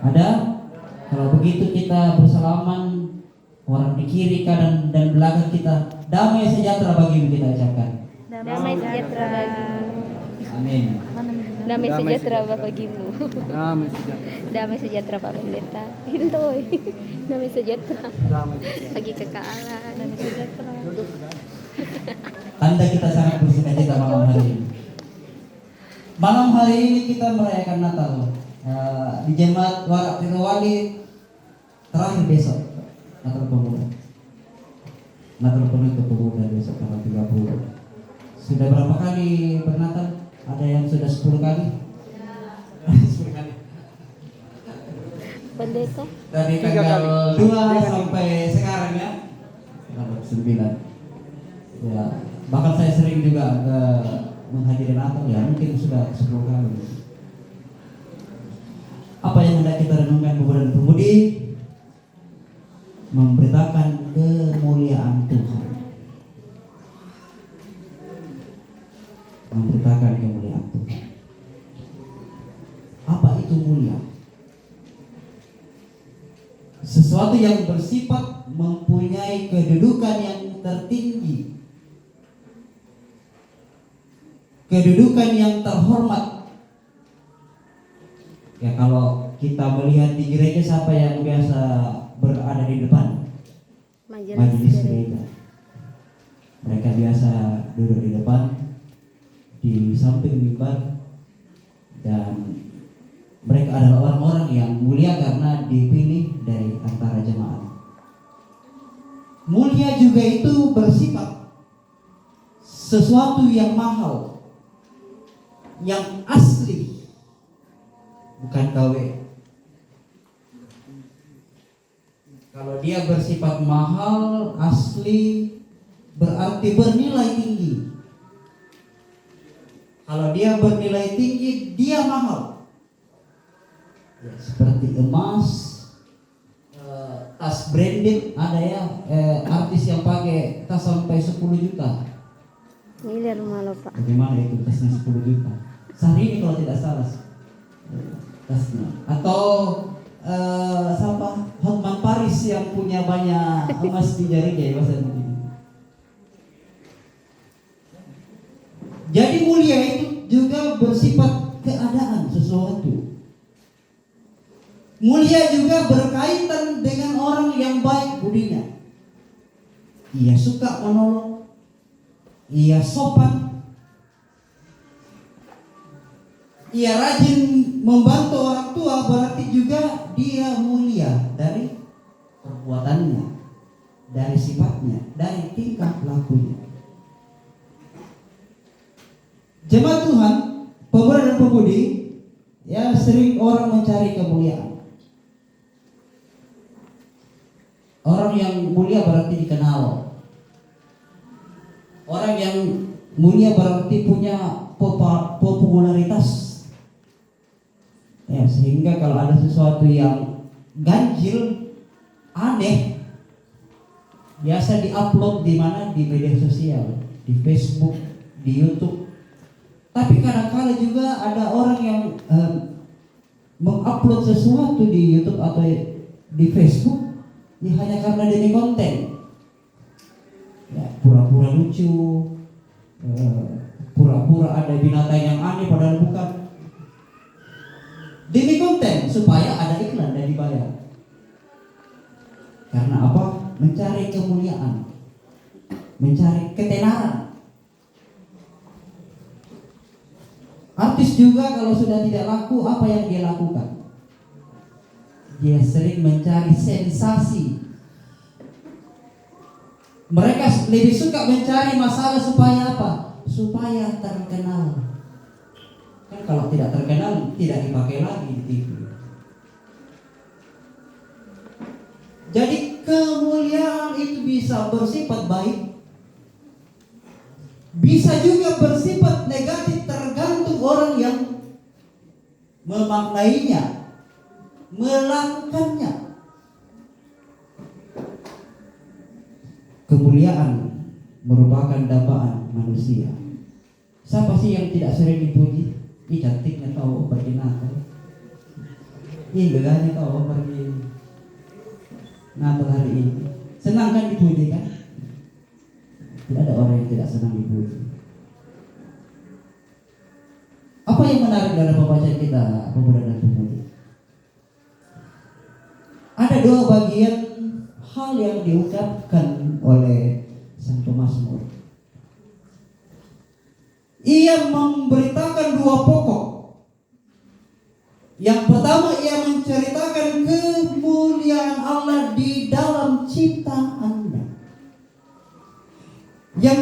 Ada? Kalau begitu kita bersalaman, orang di kiri, kanan, dan belakang kita, damai sejahtera bagimu kita ucapkan. Damai sejahtera bagimu. Amin. Damai sejahtera bagimu. Damai sejahtera. Damai sejahtera Pak Pendeta. Hintoy. Damai sejahtera. Damai sejahtera. Bagi kekaalan. Damai sejahtera. Tanda kita sangat bersukacita malam hari ini. Malam hari ini kita merayakan Natal di Jemaat Warak Tirowali terakhir besok Natal Pemuda. Natal penutup pemuda besok tanggal 30. Sudah berapa kali bernatal? Ada yang sudah 10 kali? 10 kali. Pendeta. Dari tanggal 2 sampai sekarang ya. Tanggal 9. Ya, bahkan saya sering juga menghadiri Natal ya, mungkin sudah 10 kali. Apa yang hendak kita renungkan pemuda dan pemudi? Memberitakan kemuliaan Tuhan. Memberitakan kemuliaan Tuhan. Apa itu mulia? Sesuatu yang bersifat mempunyai kedudukan yang tertinggi, kedudukan yang terhormat. Ya, kalau kita melihat di gereja, siapa yang biasa berada di depan? Majelis gereja. Mereka biasa duduk di depan, di samping mimbar, dan mereka adalah orang-orang yang mulia karena dipilih dari antara jemaat. Mulia juga itu bersifat sesuatu yang mahal, yang asli, bukan KW. Kalau dia bersifat mahal, asli, berarti bernilai tinggi. Kalau dia bernilai tinggi, dia mahal. Ya, seperti emas, tas branded, ada ya artis yang pakai tas sampai 10 juta. Miliar malah Pak. Bagaimana itu tasnya 10 juta? Sehari ini kalau tidak salah tasnya. Atau siapa? Hotman Paris yang punya banyak emas di jarinya ya, bahasa begini. Jadi mulia itu juga bersifat keadaan sesuatu. Mulia juga berkaitan dengan orang yang baik budinya. Ia suka menolong, ia sopan, ia rajin membantu orang tua, berarti juga dia mulia dari perbuatannya, dari sifatnya, dari tingkah lakunya. Jemaat Tuhan, pemuda dan pemudi, ya sering orang mencari kemuliaan. Orang yang mulia berarti dikenal. Orang yang mulia berarti punya popularitas. Ya, sehingga kalau ada sesuatu yang ganjil, aneh, biasa diupload di mana? Di media sosial, di Facebook, di YouTube. Tapi kadang-kala juga ada orang yang mengupload sesuatu di YouTube atau di Facebook ya hanya karena demi konten. Ya, pura-pura lucu, pura-pura ada binatang yang aneh padahal bukan. Demi konten supaya ada iklan dan dibayar. Karena apa? Mencari kemuliaan, mencari ketenaran. Artis juga kalau sudah tidak laku, apa yang dia lakukan? Dia sering mencari sensasi. Mereka lebih suka mencari masalah supaya apa? Supaya terkenal. Kan kalau tidak terkenal, tidak dipakai lagi di TV. Jadi kemuliaan itu bisa bersifat baik, bisa juga bersifat negatif, tergantung orang yang memaknainya, melakukannya. Kemuliaan merupakan dambaan manusia. Siapa sih yang tidak sering dipuji? Ih, cantiknya tahu berjinah. Ih, gegahnya kau pergi Natal hari ini. Senang kan dipuji kan? Tidak ada orang yang tidak senang dipuji. Apa yang menarik dalam pembacaan kita, pemuda dan pemudi? Ada dua bagian hal yang diungkapkan oleh sang pemazmur. Ia memberitakan dua pokok. Yang pertama, ia menceritakan kemuliaan Allah di dalam ciptaannya. Yang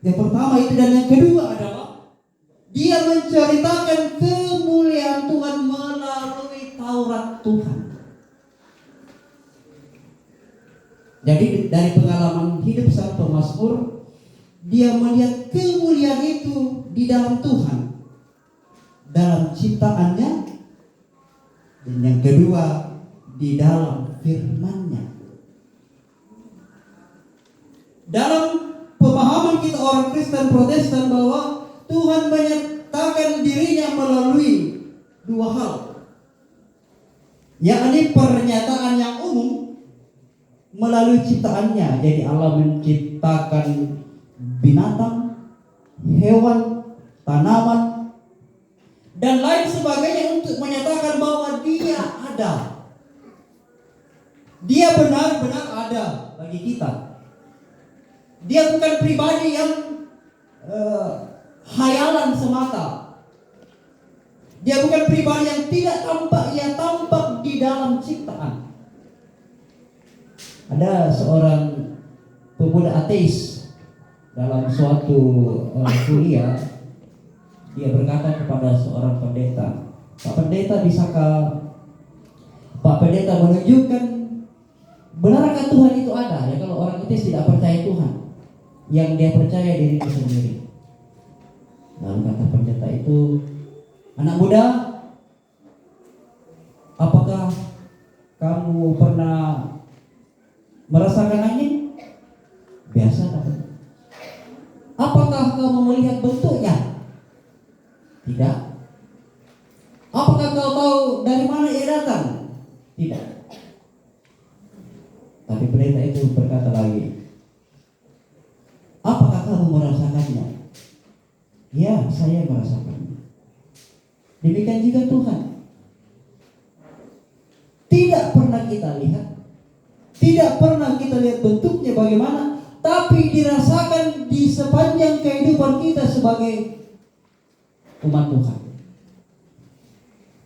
pertama itu, dan yang kedua adalah dia menceritakan kemuliaan Tuhan melalui Taurat Tuhan. Jadi dari pengalaman hidup sang pemazmur, dia melihat kemuliaan itu di dalam Tuhan, dalam ciptaannya, dan yang kedua di dalam firman-Nya. Dalam pemahaman kita orang Kristen Protestan bahwa Tuhan menyatakan dirinya melalui dua hal, yakni pernyataan yang umum melalui ciptaannya. Jadi Allah menciptakan binatang, hewan, tanaman, dan lain sebagainya untuk menyatakan bahwa Dia ada. Dia benar-benar ada bagi kita. Dia bukan pribadi yang hayalan semata. Dia bukan pribadi yang tidak tampak, ia tampak di dalam ciptaan. Ada seorang pemuda ateis dalam suatu kuliah, dia berkata kepada seorang pendeta, Pak Pendeta, bisakah Pak Pendeta menunjukkan benarkah Tuhan itu ada? Ya, kalau orang ateis tidak percaya Tuhan, yang dia percaya dirinya sendiri. Lalu kata pendeta itu, anak muda, apakah kamu pernah merasakan angin? Biasa kan? Apakah kamu melihat bentuknya? Tidak. Apakah kau tahu dari mana ia datang? Tidak. Tapi pendeta itu berkata lagi, apakah kamu merasakannya? Ya, saya merasakannya. Demikian juga Tuhan. Tidak pernah kita lihat, tidak pernah kita lihat bentuknya bagaimana, tapi dirasakan di sepanjang kehidupan kita sebagai umat Tuhan.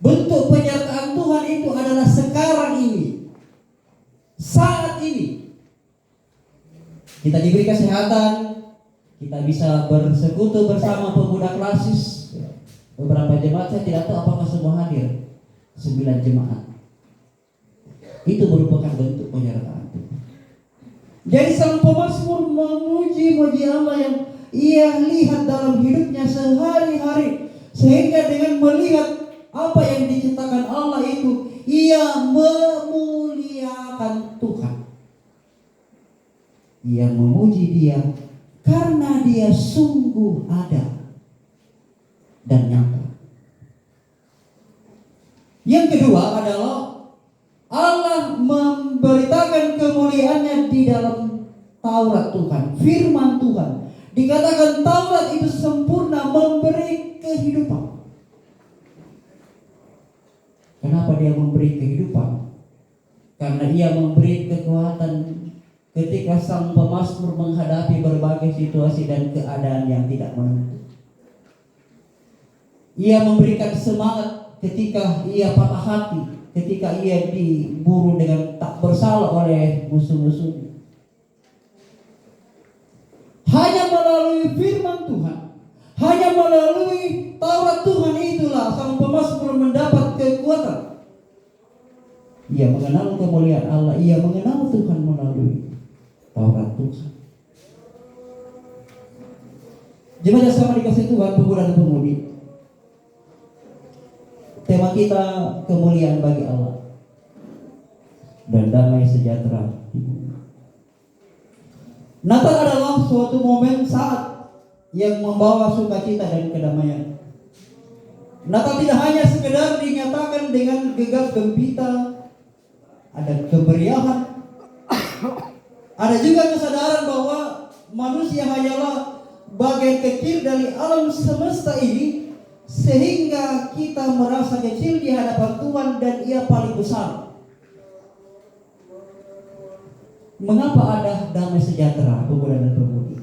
Bentuk penyertaan Tuhan itu adalah sekarang ini, saat ini. Kita diberi kesehatan, kita bisa bersekutu bersama pemuda klasis. Beberapa jemaat, saya tidak tahu apakah semua hadir, 9 jemaat. Itu merupakan bentuk penyertaan Tuhan. Jadi sang pemazmur memuji Allah yang ia lihat dalam hidupnya sehari-hari, sehingga dengan melihat apa yang diciptakan Allah itu, ia memuliakan Tuhan. Ia memuji Dia karena Dia sungguh ada dan nyata. Yang kedua adalah Allah memberitakan kemuliaannya di dalam Taurat Tuhan, firman Tuhan. Dikatakan Taurat itu sempurna, memberi kehidupan. Kenapa dia memberi kehidupan? Karena ia memberi kekuatan ketika sang pemazmur menghadapi berbagai situasi dan keadaan yang tidak menentu. Ia memberikan semangat ketika ia patah hati, ketika ia diburu dengan tak bersalah oleh musuh-musuhnya. Hanya melalui firman Tuhan, hanya melalui Taurat Tuhan itulah sang pemazmur mendapat kekuatan. Ia mengenal kemuliaan Allah, ia mengenal Tuhan melalui Taurat Tuhan. Jemaat sama dikasih Tuhan, pemuda dan pemudi, tema kita kemuliaan bagi Allah dan damai sejahtera di bumi. Natal adalah suatu momen saat yang membawa sukacita dan kedamaian. Natal tidak hanya sekedar dinyatakan dengan gegap gempita, ada kemeriahan, ada juga kesadaran bahwa manusia hanyalah bagian kecil dari alam semesta ini, sehingga kita merasa kecil di hadapan Tuhan dan Ia paling besar. Mengapa ada damai sejahtera, pemuda dan pemudi?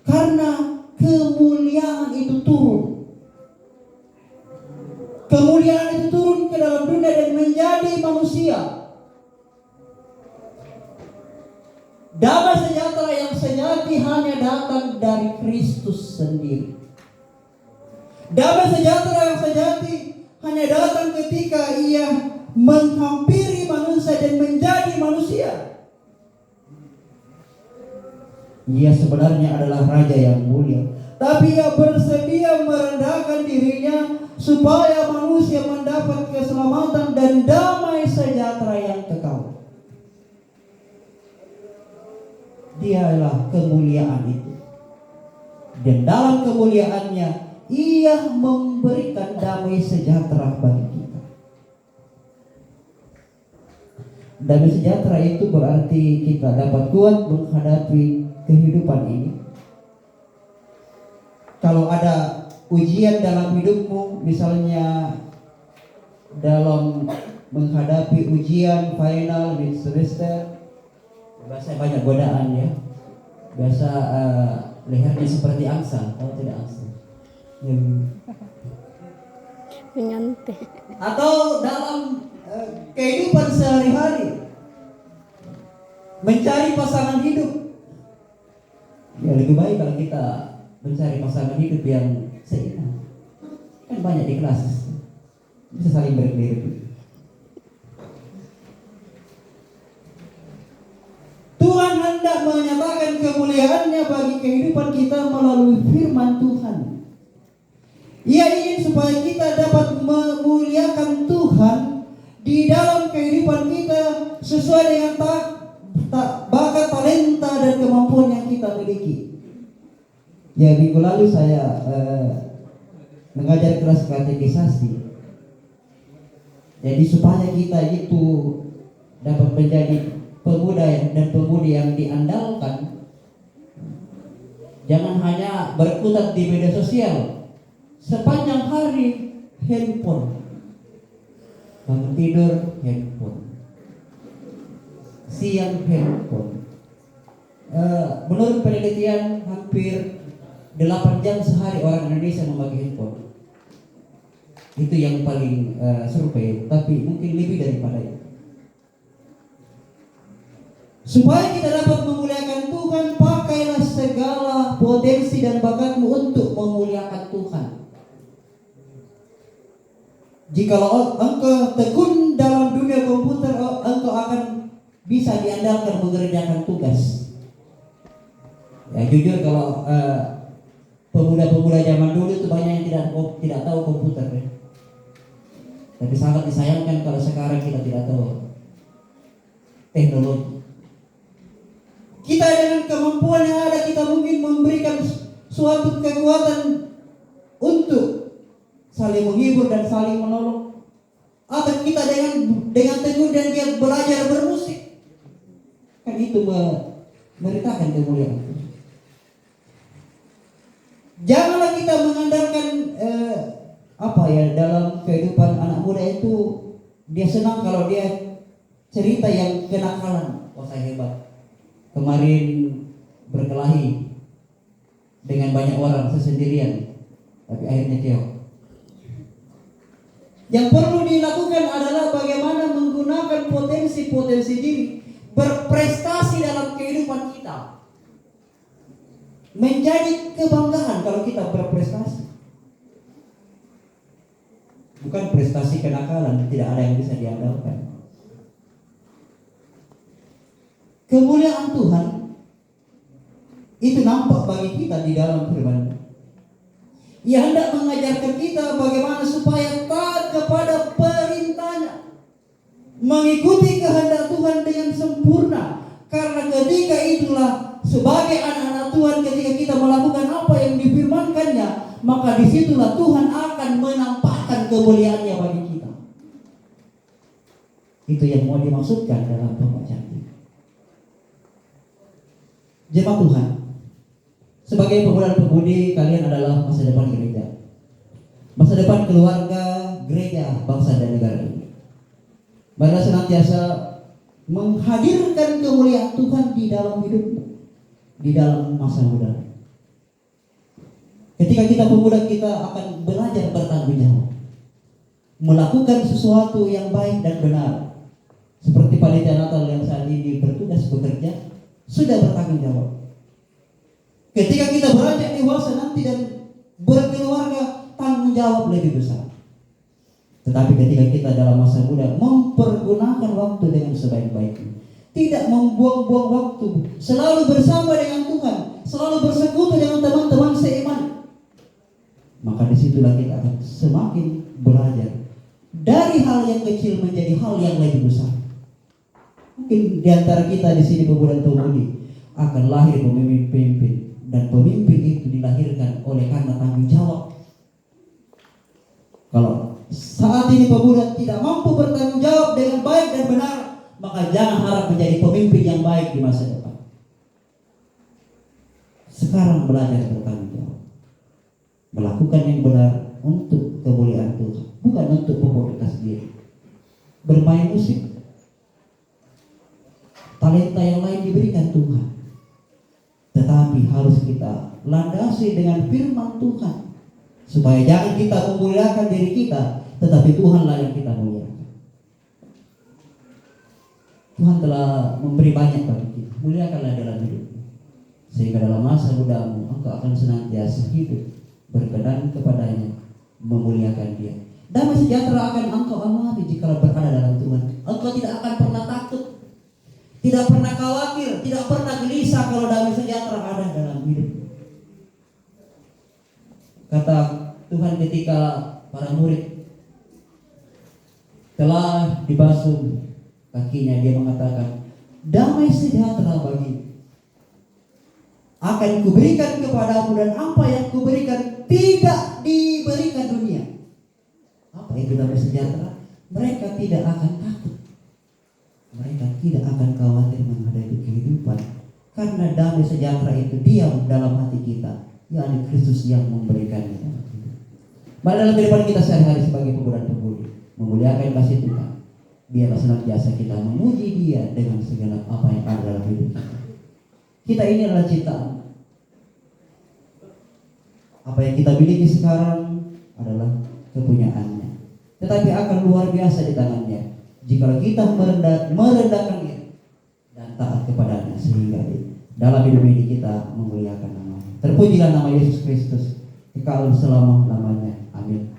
Karena kemuliaan itu turun. Kemuliaan itu turun ke dalam dunia dan menjadi manusia. Damai sejahtera yang sejati hanya datang dari Kristus sendiri. Damai sejahtera yang sejati hanya datang ketika Ia menghampiri manusia dan menjadi manusia. Ia sebenarnya adalah Raja yang mulia, tapi Ia bersedia merendahkan dirinya supaya manusia mendapat keselamatan dan damai sejahtera yang kekal. Dialah kemuliaan itu. Dan dalam kemuliaannya Ia memberikan damai sejahtera bagi kita. Damai sejahtera itu berarti kita dapat kuat menghadapi kehidupan ini. Kalau ada ujian dalam hidupmu, misalnya dalam menghadapi ujian final di semester, biasa banyak godaan ya. Biasa lehernya seperti angsa, tahu tidak angsa? Menyantai. Atau dalam kehidupan sehari-hari, mencari pasangan hidup. Ya lebih baik kalau kita mencari pasangan hidup yang seiman. Kan banyak di kelas, bisa saling berkeliru. Tuhan hendak menyatakan kemuliaannya bagi kehidupan kita melalui firman Tuhan. Ia ingin supaya kita dapat memuliakan Tuhan di dalam kehidupan kita sesuai dengan bakat, talenta, dan kemampuan yang kita miliki. Ya, minggu lalu saya mengajar kelas katekisasi. Jadi supaya kita itu dapat menjadi pemuda dan pemudi yang diandalkan, jangan hanya berkutat di media sosial sepanjang hari, handphone, bangun tidur handphone, siang handphone. Menurut penelitian hampir 8 jam sehari orang Indonesia memakai handphone. Itu yang paling survei, tapi mungkin lebih daripada itu. Supaya kita dapat memuliakan Tuhan, pakailah segala potensi dan bakatmu untuk memuliakan Tuhan. Jikalau engkau tekun dalam dunia komputer, engkau akan bisa diandalkan mengerjakan tugas. Ya jujur, kalau pemuda-pemuda zaman dulu itu banyak yang tidak tahu komputer ya. Tapi sangat disayangkan kalau sekarang kita tidak tahu teknologi. Kita dengan kemampuan yang ada, kita mungkin memberikan suatu kekuatan untuk saling menghibur dan saling menolong. Atau kita dengan teguh dan dia belajar bermusik, kan itu meritakan kemuliaan. Janganlah kita mengandalkan dalam kehidupan anak muda itu dia senang kalau dia cerita yang kenakalan. Oh, saya hebat, kemarin berkelahi dengan banyak orang sesendirian, tapi akhirnya keok. Yang perlu dilakukan adalah bagaimana menggunakan potensi-potensi diri, berprestasi dalam kehidupan kita. Menjadi kebanggaan kalau kita berprestasi. Bukan prestasi kenakalan, tidak ada yang bisa diandalkan. Kemuliaan Tuhan itu nampak bagi kita di dalam firman. Ia hendak mengajarkan kita bagaimana supaya taat kepada perintahnya, mengikuti kehendak Tuhan dengan sempurna. Karena ketika itulah sebagai anak-anak Tuhan, ketika kita melakukan apa yang difirmankannya, maka disitulah Tuhan akan menampakkan kemuliaannya bagi kita. Itu yang mau dimaksudkan dalam pembacaan ini. Jemaat Tuhan, sebagai pemuda-pemudi, kalian adalah masa depan gereja, masa depan keluarga, gereja, bangsa dan negara ini. Marilah senantiasa menghadirkan kemuliaan Tuhan di dalam hidupmu, di dalam masa muda. Ketika kita pemuda, kita akan belajar bertanggung jawab, melakukan sesuatu yang baik dan benar. Seperti panitia Natal yang saat ini bertugas bekerja, sudah bertanggung jawab. Ketika kita beranjak dewasa nanti dan berkeluarga, tanggung jawab lebih besar. Tetapi ketika kita dalam masa muda, mempergunakan waktu dengan sebaik-baiknya, tidak membuang-buang waktu, selalu bersama dengan Tuhan, selalu bersekutu dengan teman-teman seiman, maka disitulah kita akan semakin belajar dari hal yang kecil menjadi hal yang lebih besar. Mungkin di antara kita di sini pemuda-pemudi akan lahir pemimpin-pemimpin, dan pemimpin itu dilahirkan oleh karena tanggung jawab. Kalau saat ini pemuda tidak mampu bertanggung jawab dengan baik dan benar, maka jangan harap menjadi pemimpin yang baik di masa depan. Sekarang belajar bertanggung jawab, melakukan yang benar untuk kemuliaan Tuhan, bukan untuk popularitas diri. Bermain musik, talenta yang lain diberikan Tuhan, tetapi harus kita landasi dengan firman Tuhan, supaya jangan kita memuliakan diri kita, tetapi Tuhanlah yang kita muliakan. Tuhan telah memberi banyak bagi kita, muliakanlah dalam hidupmu, sehingga dalam masa mudamu engkau akan senantiasa hidup berkenan kepadanya, memuliakan Dia. Damai sejahtera akan engkau alami jika berada dalam Tuhan. Engkau tidak akan pernah takut, tidak pernah khawatir, tidak pernah gelisah kalau damai sejahtera ada dalam hidup. Kata Tuhan ketika para murid telah dibasuh kakinya, Dia mengatakan, damai sejahtera bagi akan kuberikan kepadamu, dan apa yang kuberikan tidak diberikan dunia. Apa itu damai sejahtera? Mereka tidak akan takut, mereka tidak akan khawatir menghadapi kehidupan, karena damai sejahtera itu diam dalam hati kita, yakni Kristus yang memberikannya. Mari dalam kehidupan kita sehari-hari sebagai pemuda-pemudi, memuliakan kasih Tuhan. Biarlah senantiasa kita memuji Dia dengan segala apa yang ada dalam hidup kita. Kita ini adalah ciptaan. Apa yang kita miliki sekarang adalah kepunyaannya, tetapi akan luar biasa di tangannya jika kita merendahkan diri dan taat kepadanya, sehingga dalam hidup ini kita memuliakan nama-Nya. Terpujilah nama Yesus Kristus kekal selama-lamanya. Amin.